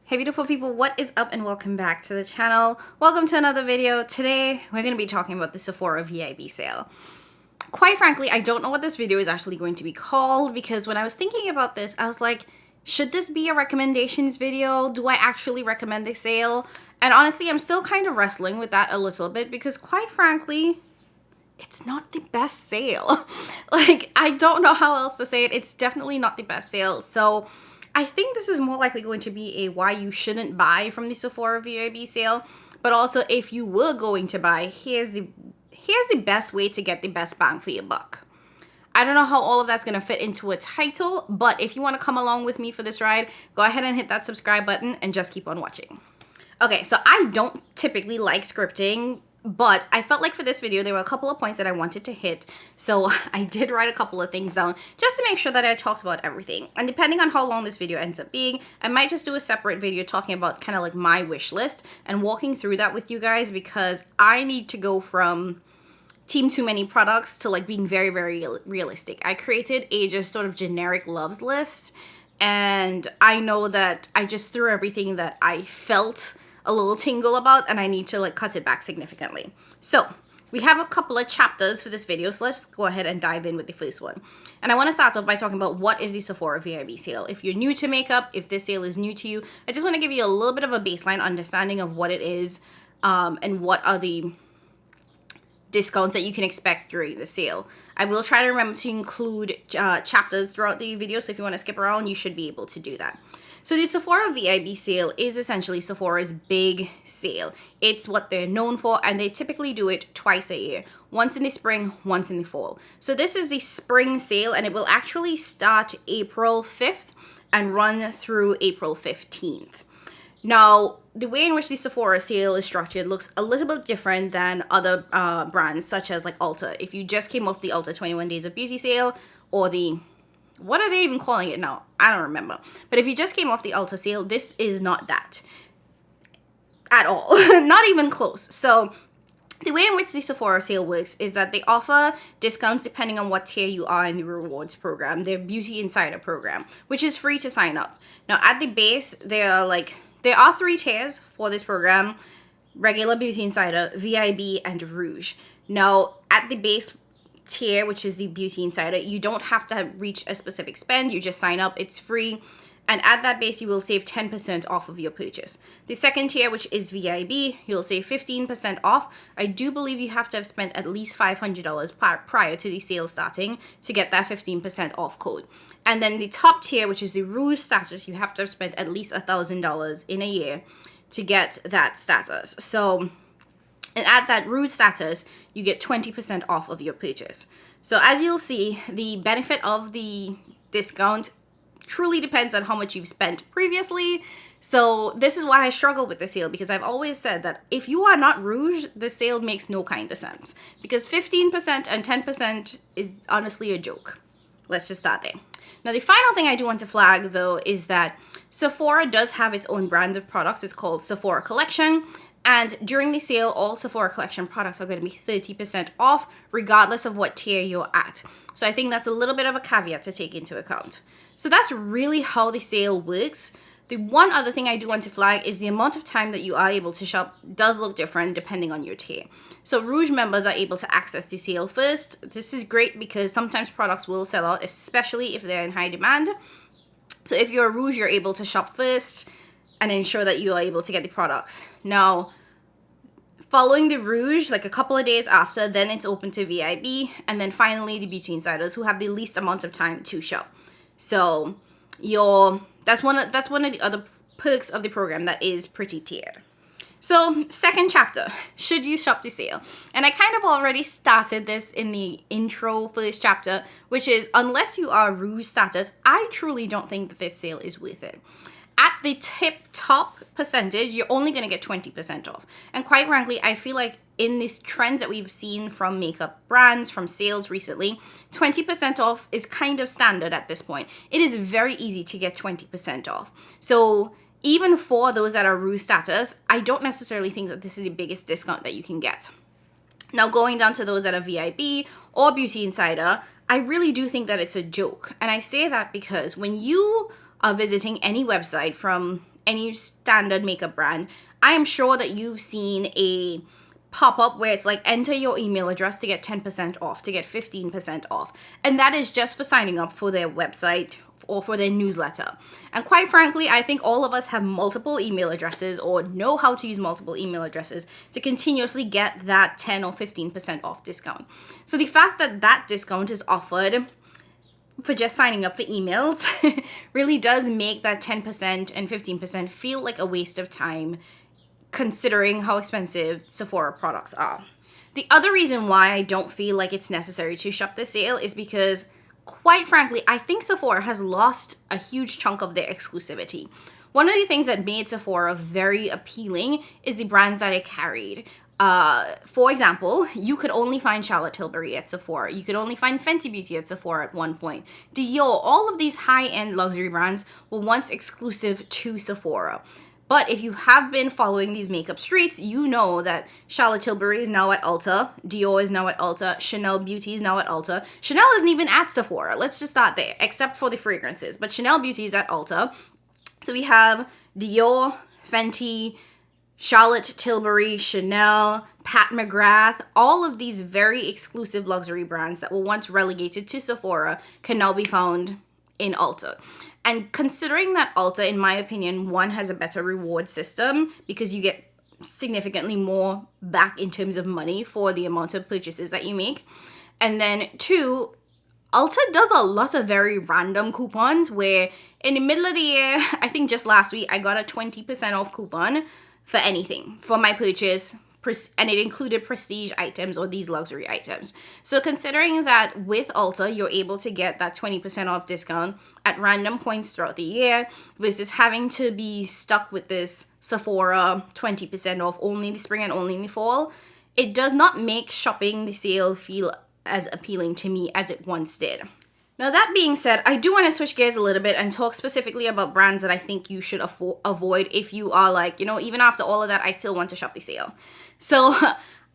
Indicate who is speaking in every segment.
Speaker 1: Hey beautiful people, what is up and welcome back to the channel. Welcome to another video. Today we're going to be talking about the Sephora VIB sale. Quite frankly, I don't know what this video is actually going to be called because when I was thinking about this, I was like, should this be a recommendations video? Do I actually recommend the sale? And honestly, I'm still kind of wrestling with that a little bit because quite frankly, it's not the best sale. Like, I don't know how else to say it. It's definitely not the best sale. So I think this is more likely going to be a why you shouldn't buy from the Sephora VIB sale, but also if you were going to buy, here's the best way to get the best bang for your buck. I don't know how all of that's going to fit into a title, but if you want to come along with me for this ride, go ahead and hit that subscribe button and just keep on watching. Okay, so I don't typically like scripting, but I felt like for this video, there were a couple of points that I wanted to hit. So I did write a couple of things down just to make sure that I talked about everything. And depending on how long this video ends up being, I might just do a separate video talking about kind of like my wish list and walking through that with you guys because I need to go from team too many products to like being very, very realistic. I created a just sort of generic loves list and I know that I just threw everything that I felt a little tingle about and I need to like cut it back significantly. So we have a couple of chapters for this video, so let's go ahead and dive in with the first one. And I want to start off by talking about what is the Sephora VIB sale. If you're new to makeup, if this sale is new to you, I just want to give you a little bit of a baseline understanding of what it is and what are the discounts that you can expect during the sale. I will try to remember to include chapters throughout the video, so if you want to skip around, you should be able to do that. So the Sephora VIB sale is essentially Sephora's big sale. It's what they're known for, and they typically do it twice a year. Once in the spring, once in the fall. So this is the spring sale, and it will actually start April 5th and run through April 15th. Now, the way in which the Sephora sale is structured looks a little bit different than other brands, such as like Ulta. If you just came off the Ulta 21 Days of Beauty sale, or the... what are they even calling it now? I don't remember. But if you just came off the Ulta sale, this is not that. At all. Not even close. So the way in which the Sephora sale works is that they offer discounts depending on what tier you are in the rewards program, their Beauty Insider program, which is free to sign up. Now at the base, there are 3 tiers for this program: regular Beauty Insider, VIB, and Rouge. Now at the base tier, which is the Beauty Insider, you don't have to reach a specific spend. You just sign up, it's free, and at that base you will save 10% off of your purchase. The second tier, which is VIB, you'll save 15% off. I do believe you have to have spent at least $500 prior to the sale starting to get that 15% off code. And then the top tier, which is the Rouge status, you have to have spent at least $1,000 in a year to get that status. So, and at that Rouge status, you get 20% off of your purchase. So as you'll see, the benefit of the discount truly depends on how much you've spent previously. So this is why I struggle with the sale, because I've always said that if you are not Rouge, the sale makes no kind of sense. Because 15% and 10% is honestly a joke. Let's just start there. Now the final thing I do want to flag though is that Sephora does have its own brand of products. It's called Sephora Collection. And during the sale, all Sephora Collection products are going to be 30% off, regardless of what tier you're at. So I think that's a little bit of a caveat to take into account. So that's really how the sale works. The one other thing I do want to flag is the amount of time that you are able to shop does look different depending on your tier. So Rouge members are able to access the sale first. This is great because sometimes products will sell out, especially if they're in high demand. So if you're a Rouge, you're able to shop first and ensure that you are able to get the products. Now, following the Rouge, like a couple of days after, then it's open to VIB, and then finally the Beauty Insiders, who have the least amount of time to shop. So that's one of the other perks of the program that is pretty tiered. So second chapter, should you shop the sale? And I kind of already started this in the intro for this chapter, which is unless you are Rouge status, I truly don't think that this sale is worth it. At the top percentage, you're only going to get 20% off. And quite frankly, I feel like in these trends that we've seen from makeup brands, from sales recently, 20% off is kind of standard at this point. It is very easy to get 20% off. So even for those that are Rouge status, I don't necessarily think that this is the biggest discount that you can get. Now going down to those that are VIB or Beauty Insider, I really do think that it's a joke. And I say that because when you are visiting any website from any standard makeup brand, I am sure that you've seen a pop-up where it's like, enter your email address to get 10% off, to get 15% off. And that is just for signing up for their website or for their newsletter. And quite frankly, I think all of us have multiple email addresses or know how to use multiple email addresses to continuously get that 10 or 15% off discount. So the fact that that discount is offered for just signing up for emails really does make that 10% and 15% feel like a waste of time, considering how expensive Sephora products are. The other reason why I don't feel like it's necessary to shop this sale is because, quite frankly, I think Sephora has lost a huge chunk of their exclusivity. One of the things that made Sephora very appealing is the brands that it carried. For example, you could only find Charlotte Tilbury at Sephora. You could only find Fenty Beauty at Sephora at one point. Dior, all of these high-end luxury brands were once exclusive to Sephora. But if you have been following these makeup streets, you know that Charlotte Tilbury is now at Ulta, Dior is now at Ulta, Chanel Beauty is now at Ulta. Chanel isn't even at Sephora. Let's just start there, except for the fragrances. But Chanel Beauty is at Ulta. So we have Dior, Fenty, Charlotte Tilbury, Chanel, Pat McGrath, all of these very exclusive luxury brands that were once relegated to Sephora can now be found in Ulta. And considering that Ulta, in my opinion, one, has a better reward system because you get significantly more back in terms of money for the amount of purchases that you make. And then two, Ulta does a lot of very random coupons where in the middle of the year, I think just last week, I got a 20% off coupon for anything for my purchase. And it included prestige items or these luxury items. So considering that with Ulta, you're able to get that 20% off discount at random points throughout the year versus having to be stuck with this Sephora 20% off only in the spring and only in the fall, it does not make shopping the sale feel as appealing to me as it once did. Now, that being said, I do want to switch gears a little bit and talk specifically about brands that I think you should avoid if you are like, even after all of that, I still want to shop the sale. So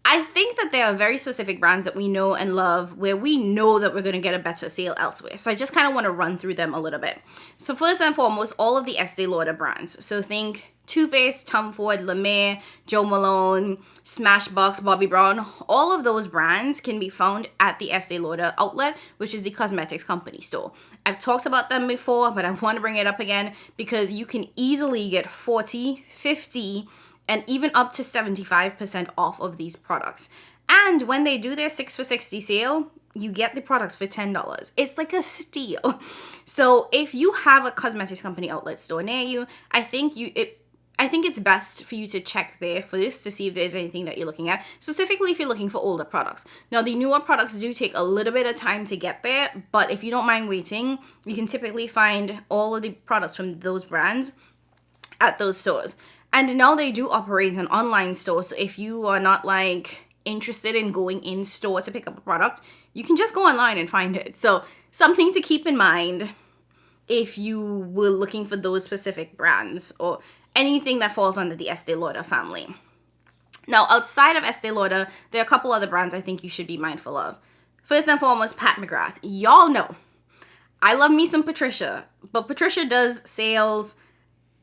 Speaker 1: I think that there are very specific brands that we know and love where we know that we're going to get a better sale elsewhere. So I just kind of want to run through them a little bit. So first and foremost, all of the Estee Lauder brands. So think Too Faced, Tom Ford, La Mer, Jo Malone, Smashbox, Bobbi Brown. All of those brands can be found at the Estee Lauder outlet, which is the cosmetics company store. I've talked about them before, but I want to bring it up again because you can easily get 40, 50, and even up to 75% off of these products. And when they do their 6 for $60 sale, you get the products for $10. It's like a steal. So if you have a cosmetics company outlet store near you, I think it's best for you to check there first to see if there's anything that you're looking at, specifically if you're looking for older products. Now, the newer products do take a little bit of time to get there, but if you don't mind waiting, you can typically find all of the products from those brands at those stores. And now they do operate an online store, so if you are not like interested in going in store to pick up a product, you can just go online and find it. So something to keep in mind if you were looking for those specific brands or anything that falls under the Estee Lauder family. Now, outside of Estee Lauder, there are a couple other brands I think you should be mindful of. First and foremost, Pat McGrath. Y'all know, I love me some Patricia, but Patricia does sales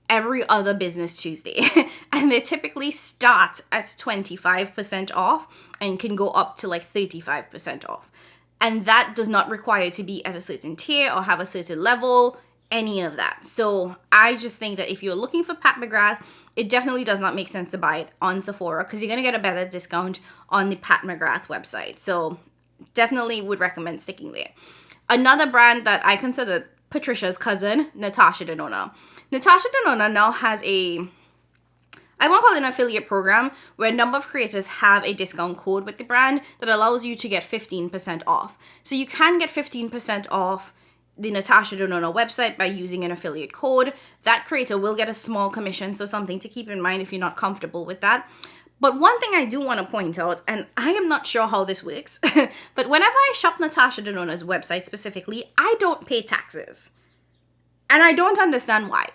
Speaker 1: every other business Tuesday. And they typically start at 25% off and can go up to like 35% off. And that does not require to be at a certain tier or have a certain level, any of that. So I just think that if you're looking for Pat McGrath, it definitely does not make sense to buy it on Sephora because you're going to get a better discount on the Pat McGrath website. So definitely would recommend sticking there. Another brand that I consider Patricia's cousin, Natasha Denona. Natasha Denona now has I want to call it an affiliate program where a number of creators have a discount code with the brand that allows you to get 15% off. So you can get 15% off the Natasha Denona website by using an affiliate code. That creator will get a small commission, so something to keep in mind if you're not comfortable with that. But one thing I do want to point out, and I am not sure how this works, but whenever I shop Natasha Denona's website specifically, I don't pay taxes. And I don't understand why.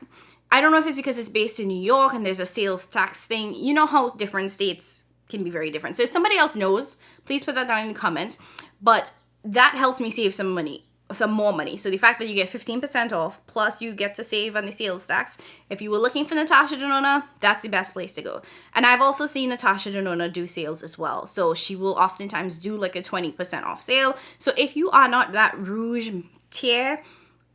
Speaker 1: I don't know if it's because it's based in New York and there's a sales tax thing. You know how different states can be very different. So if somebody else knows, please put that down in the comments. But that helps me save some money. some more money. So the fact that you get 15% off, plus you get to save on the sales tax. If you were looking for Natasha Denona, that's the best place to go. And I've also seen Natasha Denona do sales as well. So she will oftentimes do like a 20% off sale. So if you are not that rouge tier,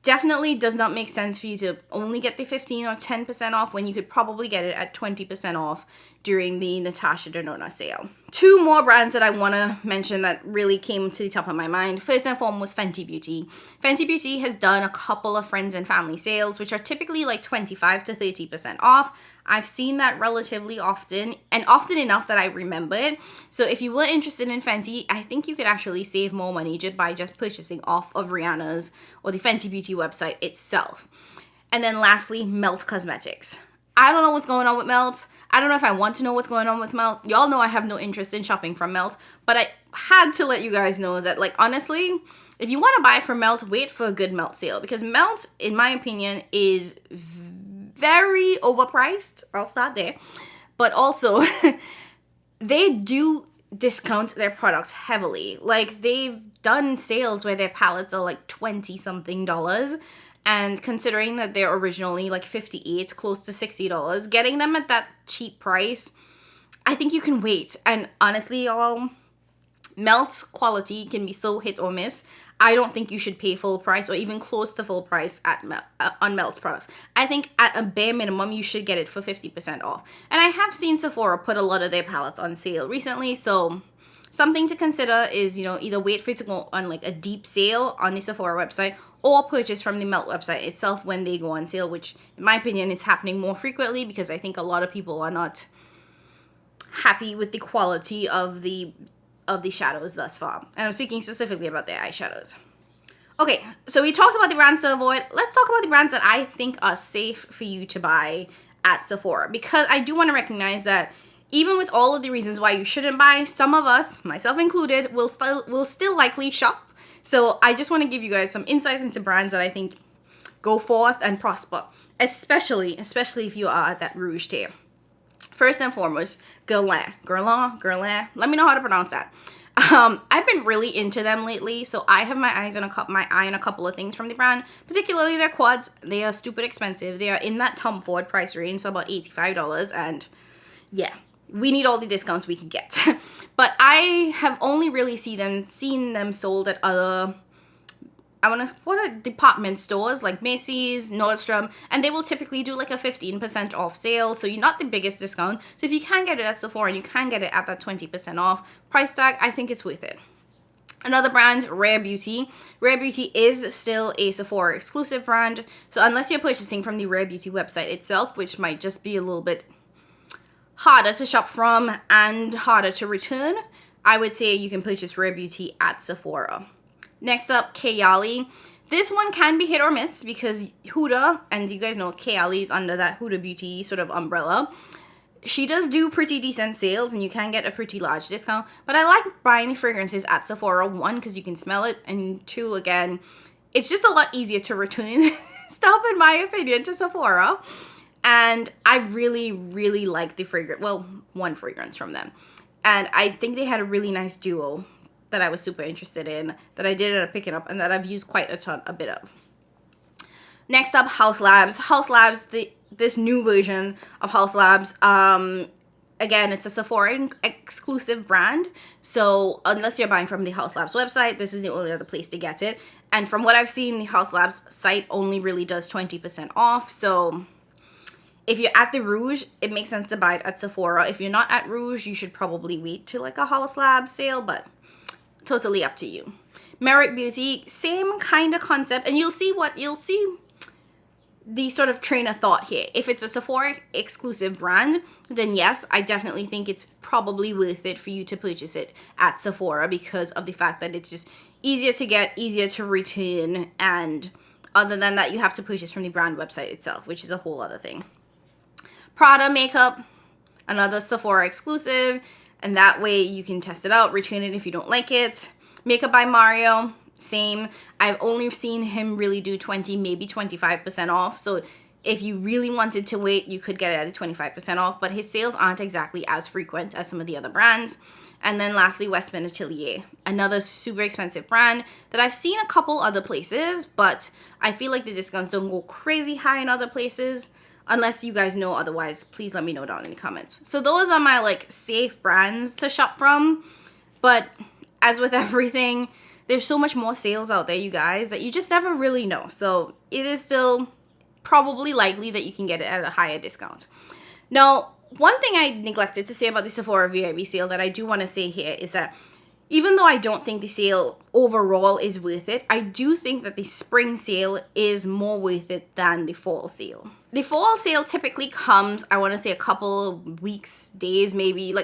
Speaker 1: definitely does not make sense for you to only get the 15 or 10% off when you could probably get it at 20% off during the Natasha Denona sale. Two more brands that I want to mention that really came to the top of my mind. First and foremost, Fenty Beauty. Fenty Beauty has done a couple of friends and family sales, which are typically like 25 to 30% off. I've seen that relatively often, and often enough that I remember it. So if you were interested in Fenty, I think you could actually save more money just by purchasing off of Rihanna's or the Fenty Beauty website itself. And then lastly, Melt Cosmetics. I don't know what's going on with Melt. I don't know if I want to know what's going on with Melt. Y'all know I have no interest in shopping from Melt, but I had to let you guys know that, like, honestly, if you want to buy from Melt, wait for a good Melt sale, because Melt, in my opinion, is very overpriced. I'll start there. But also, they do discount their products heavily. Like, they've done sales where their palettes are like 20 something dollars. And considering that they're originally like $58, close to $60, getting them at that cheap price, I think you can wait. And honestly, y'all, Melt's quality can be so hit or miss. I don't think you should pay full price or even close to full price at on Melt's products. I think at a bare minimum, you should get it for 50% off. And I have seen Sephora put a lot of their palettes on sale recently, so something to consider is, you know, either wait for it to go on like a deep sale on the Sephora website or purchase from the Melt website itself when they go on sale, which in my opinion is happening more frequently because I think a lot of people are not happy with the quality of the shadows thus far. And I'm speaking specifically about their eyeshadows. Okay, so we talked about the brands to avoid. Let's talk about the brands that I think are safe for you to buy at Sephora, because I do want to recognize that even with all of the reasons why you shouldn't buy, some of us, myself included, will still likely shop. So I just want to give you guys some insights into brands that I think go forth and prosper, especially if you are at that rouge tier. First and foremost, Guerlain. Let me know how to pronounce that. I've been really into them lately, so I have my eye on a couple of things from the brand, particularly their quads. They are stupid expensive. They are in that Tom Ford price range, so about $85, and yeah, we need all the discounts we can get. But I have only really seen them sold at other, department stores like Macy's, Nordstrom, and they will typically do like a 15% off sale, so you're not the biggest discount. So if you can get it at Sephora and you can get it at that 20% off price tag, I think it's worth it. Another brand, Rare Beauty. Rare Beauty is still a Sephora exclusive brand, so unless you're purchasing from the Rare Beauty website itself, which might just be a little bit harder to shop from and harder to return, I would say you can purchase Rare Beauty at Sephora. Next up, Kayali. This one can be hit or miss because Huda, and you guys know Kayali is under that Huda Beauty sort of umbrella. She does do pretty decent sales and you can get a pretty large discount, but I like buying fragrances at Sephora, one, because you can smell it, and two, again, it's just a lot easier to return stuff, in my opinion, to Sephora. And I really, really like the fragrance, well, one fragrance from them. And I think they had a really nice duo that I was super interested in, that I did end up picking up, and that I've used quite a bit of. Next up, Haus Labs. Haus Labs, this new version of Haus Labs, again, it's a Sephora exclusive brand. So unless you're buying from the Haus Labs website, this is the only other place to get it. And from what I've seen, the Haus Labs site only really does 20% off. So if you're at the Rouge, it makes sense to buy it at Sephora. If you're not at Rouge, you should probably wait till like a Haus Labs sale, but totally up to you. Merit Beauty, same kind of concept, and you'll see the sort of train of thought here. If it's a Sephora exclusive brand, then yes, I definitely think it's probably worth it for you to purchase it at Sephora because of the fact that it's just easier to get, easier to return, and other than that, you have to purchase from the brand website itself, which is a whole other thing. Prada makeup, another Sephora exclusive, and that way you can test it out, return it if you don't like it. Makeup by Mario, same. I've only seen him really do 20, maybe 25% off, so If you really wanted to wait, you could get it at a 25% off, but his sales aren't exactly as frequent as some of the other brands. And then lastly, Westman Atelier, another super expensive brand that I've seen a couple other places, but I feel like the discounts don't go crazy high in other places. Unless you guys know otherwise, please let me know down in the comments. So those are my like safe brands to shop from. But as with everything, there's so much more sales out there, you guys, that you just never really know. So it is still probably likely that you can get it at a higher discount. Now, one thing I neglected to say about the Sephora VIB sale that I do want to say here is that even though I don't think the sale overall is worth it, I do think that the spring sale is more worth it than the fall sale. The fall sale typically comes, I want to say a couple of weeks, days, maybe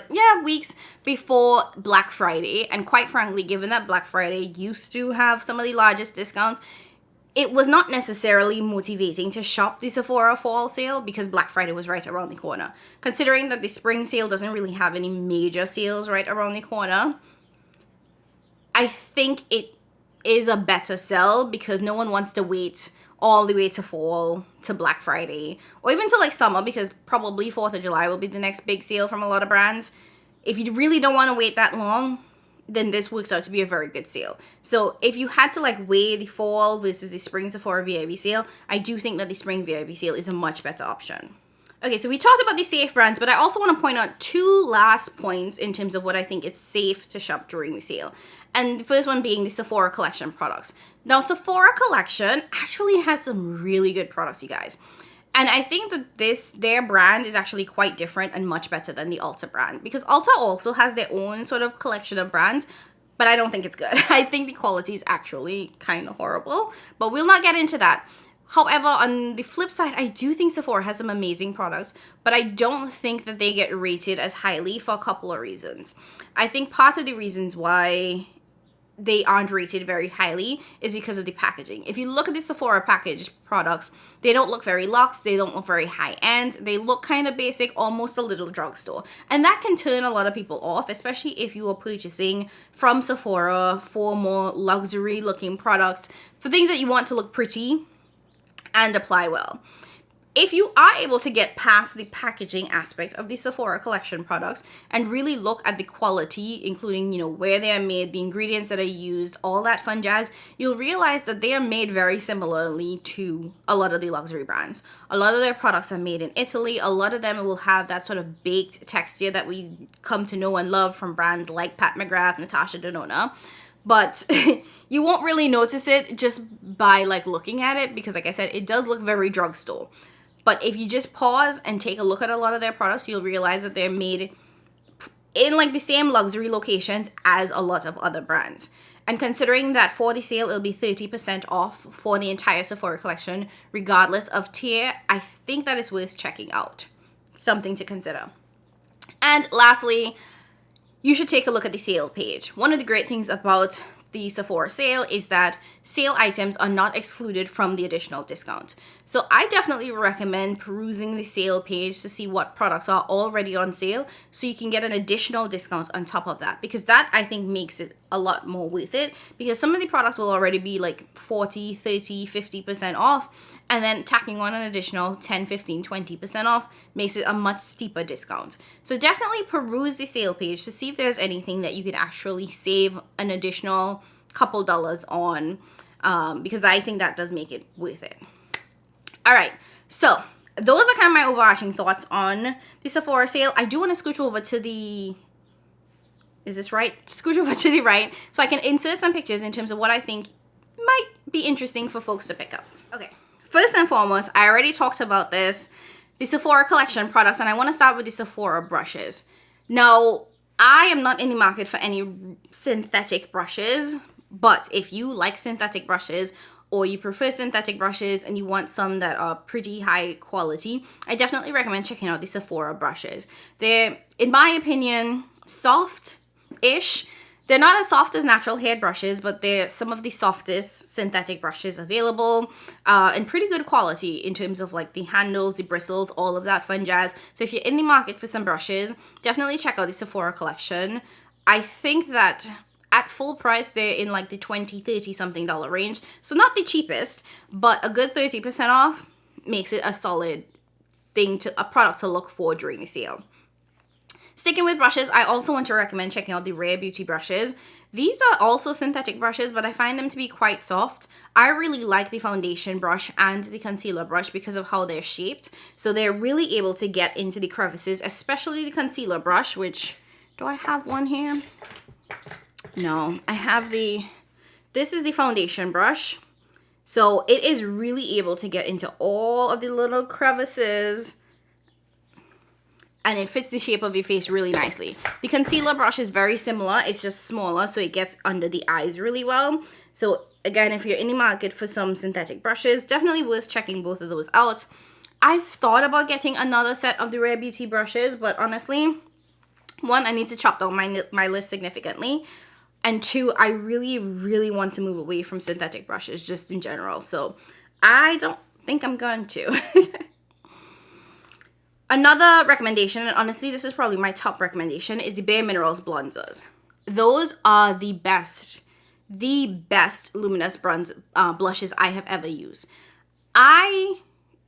Speaker 1: weeks before Black Friday. And quite frankly, given that Black Friday used to have some of the largest discounts, it was not necessarily motivating to shop the Sephora fall sale because Black Friday was right around the corner. Considering that the spring sale doesn't really have any major sales right around the corner, I think it is a better sell because no one wants to wait all the way to fall, to Black Friday, or even to like summer, because probably 4th of July will be the next big sale from a lot of brands. If you really don't want to wait that long, then this works out to be a very good sale. So if you had to like weigh the fall versus the spring Sephora VIB sale, I do think that the spring VIB sale is a much better option. Okay, so we talked about the safe brands, but I also want to point out two last points in terms of what I think it's safe to shop during the sale. And the first one being the Sephora Collection products. Now, Sephora Collection actually has some really good products, you guys. And I think that their brand is actually quite different and much better than the Ulta brand, because Ulta also has their own sort of collection of brands, but I don't think it's good. I think the quality is actually kind of horrible, but we'll not get into that. However, on the flip side, I do think Sephora has some amazing products, but I don't think that they get rated as highly for a couple of reasons. I think part of the reasons why they aren't rated very highly is because of the packaging. If you look at the Sephora packaged products, they don't look very luxe, they don't look very high-end, they look kind of basic, almost a little drugstore. And that can turn a lot of people off, especially if you are purchasing from Sephora for more luxury-looking products, for things that you want to look pretty and apply well. If you are able to get past the packaging aspect of the Sephora Collection products and really look at the quality, including, where they are made, the ingredients that are used, all that fun jazz, you'll realize that they are made very similarly to a lot of the luxury brands. A lot of their products are made in Italy. A lot of them will have that sort of baked texture that we come to know and love from brands like Pat McGrath, Natasha Denona. But you won't really notice it just by looking at it because, like I said, it does look very drugstore. But if you just pause and take a look at a lot of their products, you'll realize that they're made in the same luxury locations as a lot of other brands. And considering that for the sale, it'll be 30% off for the entire Sephora collection, regardless of tier, I think that is worth checking out. Something to consider. And lastly, you should take a look at the sale page. One of the great things about the Sephora sale is that sale items are not excluded from the additional discount. So I definitely recommend perusing the sale page to see what products are already on sale so you can get an additional discount on top of that, because that I think makes it a lot more worth it, because some of the products will already be 40, 30, 50% off, and then tacking on an additional 10, 15, 20% off makes it a much steeper discount. So definitely peruse the sale page to see if there's anything that you could actually save an additional couple dollars on, because I think that does make it worth it. All right, so those are kind of my overarching thoughts on the Sephora sale. I do want to scooch over to the, is this right? Scooch over to the right so I can insert some pictures in terms of what I think might be interesting for folks to pick up. Okay. First and foremost, I already talked about this, the Sephora Collection products, and I want to start with the Sephora brushes. Now, I am not in the market for any synthetic brushes, but if you like synthetic brushes or you prefer synthetic brushes and you want some that are pretty high quality, I definitely recommend checking out the Sephora brushes. They're, in my opinion, soft-ish. They're not as soft as natural hair brushes, but they're some of the softest synthetic brushes available, and pretty good quality in terms of the handles, the bristles, all of that fun jazz. So if you're in the market for some brushes, definitely check out the Sephora collection. I think that at full price, they're in the $20, $30 something range. So not the cheapest, but a good 30% off. makes it a solid a product to look for during the sale. Sticking with brushes, I also want to recommend checking out the Rare Beauty brushes. These are also synthetic brushes, but I find them to be quite soft. I really like the foundation brush and the concealer brush because of how they're shaped. So they're really able to get into the crevices, especially the concealer brush, which, do I have one here? No, I have this is the foundation brush. So it is really able to get into all of the little crevices, and it fits the shape of your face really nicely. The concealer brush is very similar. It's just smaller, so it gets under the eyes really well. So again, if you're in the market for some synthetic brushes, definitely worth checking both of those out. I've thought about getting another set of the Rare Beauty brushes, but honestly, one, I need to chop down my list significantly. And two, I really, really want to move away from synthetic brushes just in general. So I don't think I'm going to. Another recommendation, and honestly this is probably my top recommendation, is the Bare Minerals bronzers. Those are the best luminous blushes I have ever used. I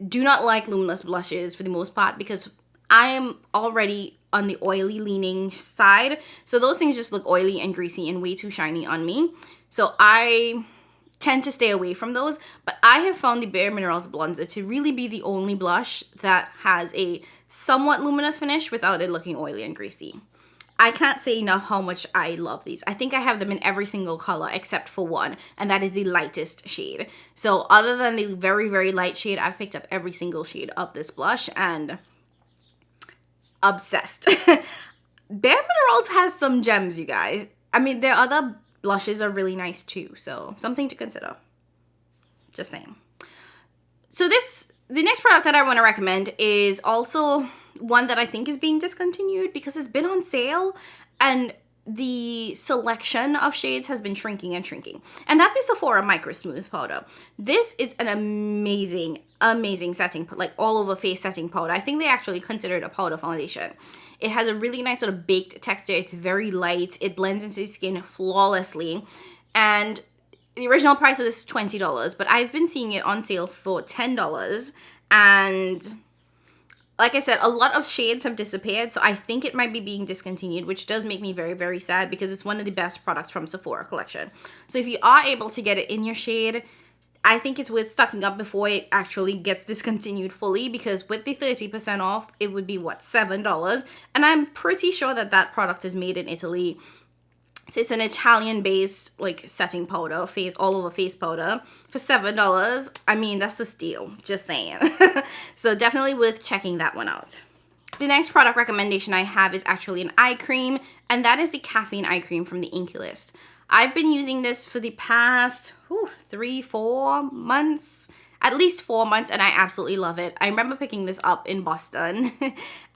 Speaker 1: do not like luminous blushes for the most part because I am already on the oily leaning side. So those things just look oily and greasy and way too shiny on me. So I tend to stay away from those, but I have found the Bare Minerals bronzer to really be the only blush that has a somewhat luminous finish without it looking oily and greasy. I can't say enough how much I love these. I think I have them in every single color except for one, and that is the lightest shade. So other than the very, very light shade, I've picked up every single shade of this blush and obsessed. Bare Minerals has some gems, you guys. I mean, their other blushes are really nice too, so something to consider. Just saying. So the next product that I want to recommend is also one that I think is being discontinued because it's been on sale and the selection of shades has been shrinking and shrinking. And that's the Sephora Micro Smooth Powder. This is an amazing, amazing setting, like all over face setting powder. I think they actually consider it a powder foundation. It has a really nice sort of baked texture. It's very light. It blends into the skin flawlessly. And the original price of this is $20, but I've been seeing it on sale for $10. And like I said, a lot of shades have disappeared, so I think it might be being discontinued, which does make me very, very sad because it's one of the best products from Sephora Collection. So if you are able to get it in your shade, I think it's worth stocking up before it actually gets discontinued fully, because with the 30% off, it would be, what, $7? And I'm pretty sure that that product is made in Italy. So it's an Italian-based, like, setting powder, all-over face powder for $7. I mean, that's a steal, just saying. So definitely worth checking that one out. The next product recommendation I have is actually an eye cream, and that is the Caffeine Eye Cream from the Inkey List. I've been using this for the past 3-4 months, at least 4 months, and I absolutely love it. I remember picking this up in Boston,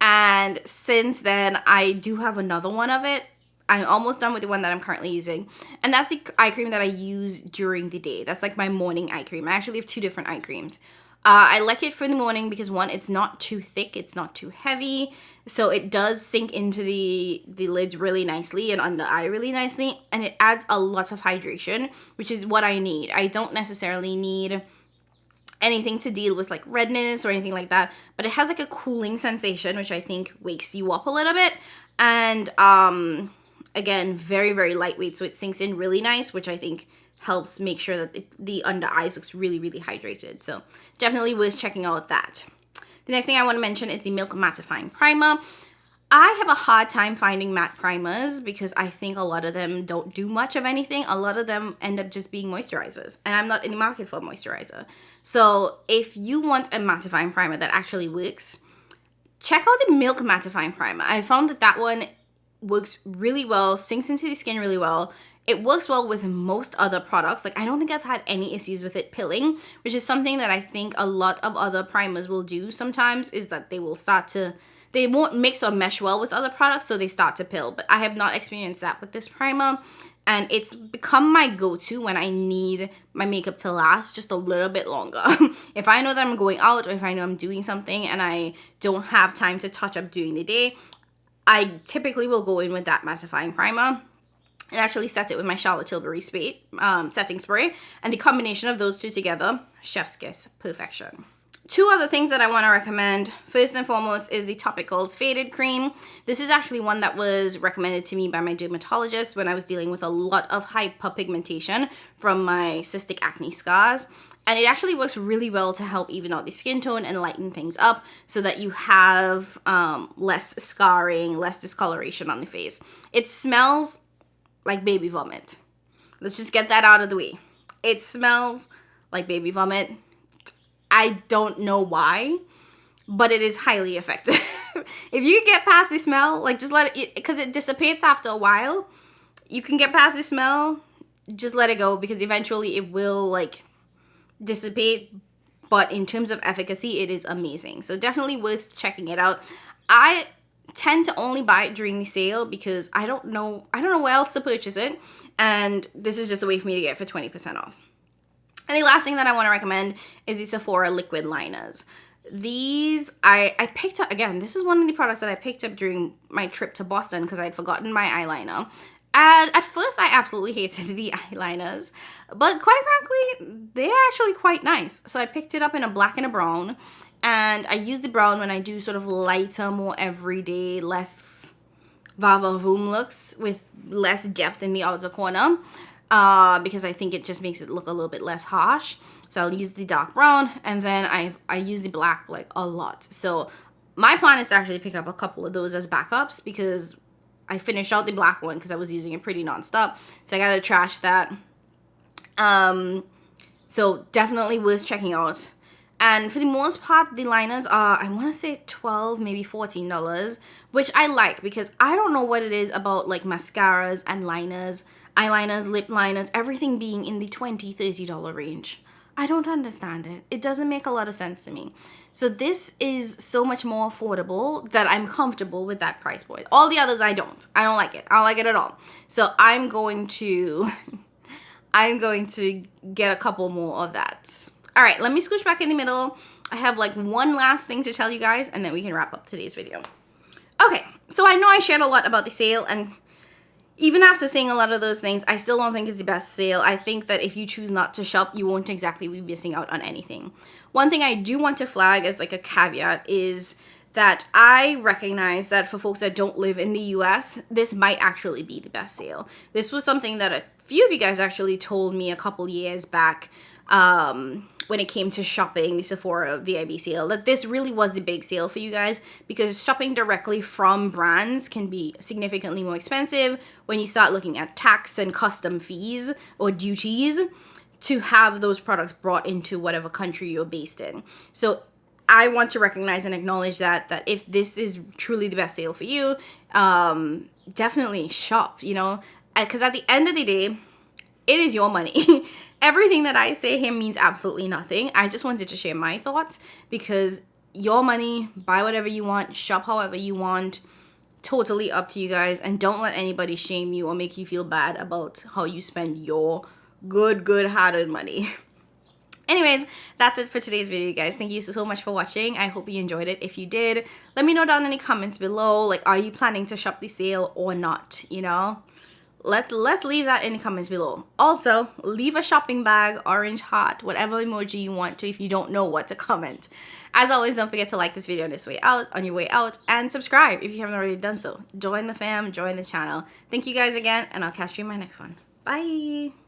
Speaker 1: and since then, I do have another one of it. I'm almost done with the one that I'm currently using, and that's the eye cream that I use during the day. That's like my morning eye cream. I actually have 2 different eye creams. I like it for the morning because, one, it's not too thick, it's not too heavy, so it does sink into the lids really nicely and under the eye really nicely, and it adds a lot of hydration, which is what I need. I don't necessarily need anything to deal with like redness or anything like that, but it has like a cooling sensation, which I think wakes you up a little bit, and again, very, very lightweight, so it sinks in really nice, which I think helps make sure that the under eyes looks really, really hydrated. So definitely worth checking out that. The next thing I want to mention is the Milk Mattifying Primer. I have a hard time finding matte primers because I think a lot of them don't do much of anything. A lot of them end up just being moisturizers, and I'm not in the market for a moisturizer. So if you want a mattifying primer that actually works, check out the Milk Mattifying Primer. I found that that one works really well, sinks into the skin really well. It works well with most other products. Like, I don't think I've had any issues with it pilling, which is something that I think a lot of other primers will do sometimes, is that they won't mix or mesh well with other products, so they start to pill. But I have not experienced that with this primer, and it's become my go-to when I need my makeup to last just a little bit longer. If I know that I'm going out, or if I know I'm doing something and I don't have time to touch up during the day, I typically will go in with that mattifying primer and actually set it with my Charlotte Tilbury setting spray, and the combination of those two together, chef's kiss, perfection. Two other things that I want to recommend. First and foremost is the Topicals Faded Cream. This is actually one that was recommended to me by my dermatologist when I was dealing with a lot of hyperpigmentation from my cystic acne scars. And it actually works really well to help even out the skin tone and lighten things up so that you have less scarring, less discoloration on the face. It smells like baby vomit. Let's just get that out of the way. It smells like baby vomit. I don't know why, but it is highly effective. If you get past the smell, like just let it, because it dissipates after a while. You can get past the smell, just let it go because eventually it will like dissipate. But in terms of efficacy, it is amazing. So definitely worth checking it out. I tend to only buy it during the sale because I don't know where else to purchase it. And this is just a way for me to get it for 20% off. And the last thing that I want to recommend is the Sephora liquid liners. These I picked up, again, this is one of the products that I picked up during my trip to Boston because I had forgotten my eyeliner. And at first I absolutely hated the eyeliners, but quite frankly, they're actually quite nice. So I picked it up in a black and a brown, and I use the brown when I do sort of lighter, more everyday, less va-va-voom looks with less depth in the outer corner. Because I think it just makes it look a little bit less harsh. So I'll use the dark brown, and then I use the black like a lot. So my plan is to actually pick up a couple of those as backups because I finished out the black one because I was using it pretty nonstop. So I gotta trash that. So definitely worth checking out. And for the most part, the liners are, I want to say $12, maybe $14, which I like because I don't know what it is about like mascaras and liners, eyeliners, lip liners, everything being in the $20, $30 range. I don't understand it. It doesn't make a lot of sense to me. So this is so much more affordable that I'm comfortable with that price point. All the others I don't. I don't like it. I don't like it at all. So I'm going to get a couple more of that. All right, let me scooch back in the middle. I have like one last thing to tell you guys, and then we can wrap up today's video. Okay, so I know I shared a lot about the sale, and even after saying a lot of those things, I still don't think it's the best sale. I think that if you choose not to shop, you won't exactly be missing out on anything. One thing I do want to flag as like a caveat is that I recognize that for folks that don't live in the US, this might actually be the best sale. This was something that a few of you guys actually told me a couple years back when it came to shopping the Sephora VIB sale, that this really was the big sale for you guys because shopping directly from brands can be significantly more expensive when you start looking at tax and custom fees or duties to have those products brought into whatever country you're based in. So I want to recognize and acknowledge that if this is truly the best sale for you, definitely shop, you know, because at the end of the day, it is your money. Everything that I say here means absolutely nothing. I just wanted to share my thoughts because your money, buy whatever you want, shop however you want, totally up to you guys. And don't let anybody shame you or make you feel bad about how you spend your good hard-earned money. Anyways, that's it for today's video, guys. Thank you so much for watching. I hope you enjoyed it. If you did, let me know down in the comments below, like, are you planning to shop the sale or not, you know? Let's leave that in the comments below. Also, leave a shopping bag, orange heart, whatever emoji you want to if you don't know what to comment. As always, don't forget to like this video on your way out, and subscribe if you haven't already done so. Join the fam, join the channel. Thank you guys again, and I'll catch you in my next one. Bye!